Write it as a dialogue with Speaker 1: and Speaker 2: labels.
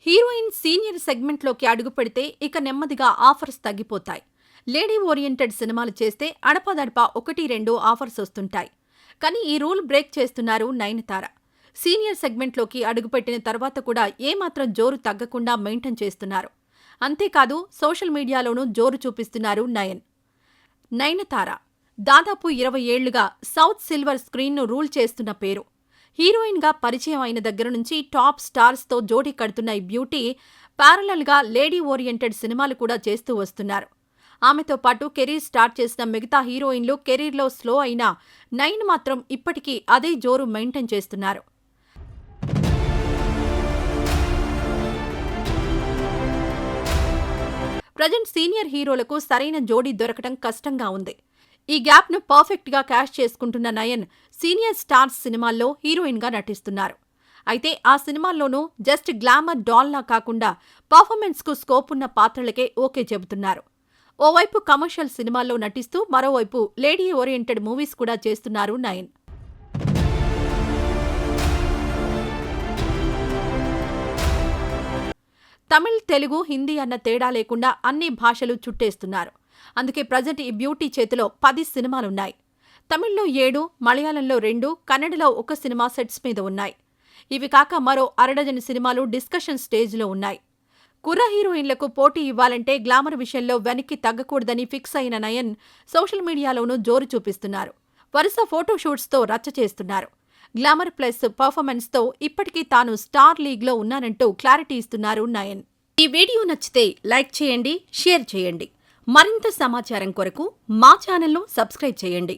Speaker 1: Heroine senior సెగ్మెంట్లోకి అడుగుపెడితే ఇక నెమ్మదిగా ఆఫర్స్ తగ్గిపోతాయి. లేడీ ఓరియంటెడ్ సినిమాలు చేస్తే అడపాదడపా 1-2 ఆఫర్స్ వస్తుంటాయి. కానీ ఈ రూల్ బ్రేక్ చేస్తున్నారు నయనతార. సీనియర్ సెగ్మెంట్లోకి అడుగుపెట్టిన తర్వాత కూడా ఏమాత్రం జోరు తగ్గకుండా మెయింటైన్ చేస్తున్నారు. అంతేకాదు సోషల్ మీడియాలోనూ జోరు చూపిస్తున్నారు నయనతార. దాదాపు 20 ఏళ్లుగా సౌత్ సిల్వర్ స్క్రీన్ను రూల్ చేస్తున్న పేరు. హీరోయిన్గా పరిచయం అయిన దగ్గర నుంచి టాప్ స్టార్స్తో జోడీ కడుతున్న ఈ బ్యూటీ ప్యారలల్గా లేడీ ఓరియంటెడ్ సినిమాలు కూడా చేస్తూ వస్తున్నారు. ఆమెతో పాటు కెరీర్ స్టార్ట్ చేసిన మిగతా హీరోయిన్లు కెరీర్లో స్లో అయినా నయన్ మాత్రం ఇప్పటికీ అదే జోరు మెయింటైన్ చేస్తున్నారు. ప్రజెంట్ సీనియర్ హీరోలకు సరైన జోడీ దొరకటం కష్టంగా ఉంది. ఈ గ్యాప్ను పర్ఫెక్ట్గా క్యాష్ చేసుకుంటున్న నయన్ సీనియర్ స్టార్స్ సినిమాల్లో హీరోయిన్గా నటిస్తున్నారు. అయితే ఆ సినిమాల్లోనూ జస్ట్ గ్లామర్ డాల్లా కాకుండా పర్ఫార్మెన్స్కు స్కోప్ ఉన్న పాత్రలకే ఓకే చెబుతున్నారు. ఓవైపు కమర్షియల్ సినిమాల్లో నటిస్తూ మరోవైపు లేడీ ఓరియంటెడ్ మూవీస్ కూడా చేస్తున్నారు నయన్. తమిళ్, తెలుగు, హిందీ అన్న తేడా లేకుండా అన్ని భాషలు చుట్టేస్తున్నారు. అందుకే ప్రజెంట్ ఈ బ్యూటీ చేతిలో 10 సినిమాలున్నాయి. తమిళ్లో 7, మలయాళంలో 2, కన్నడలో 1 సినిమా సెట్స్ మీద ఉన్నాయి. ఇవి కాక మరో అరడజను సినిమాలు డిస్కషన్ స్టేజ్లో ఉన్నాయి. కుర్ర హీరోయిన్లకు పోటీ ఇవ్వాలంటే గ్లామర్ విషయంలో వెనక్కి తగ్గకూడదని ఫిక్స్ అయిన నయన్ సోషల్ మీడియాలోనూ జోరు చూపిస్తున్నారు. వరుస ఫోటోషూట్స్తో రచ్చ చేస్తున్నారు. గ్లామర్ ప్లస్ పర్ఫార్మెన్స్తో ఇప్పటికీ తాను స్టార్ లీగ్లో ఉన్నానంటూ క్లారిటీ ఇస్తున్నారు నయన్. ఈ వీడియో నచ్చితే లైక్ చేయండి, షేర్ చేయండి. మరింత సమాచారం కొరకు మా ఛానల్ను సబ్స్క్రైబ్ చేయండి.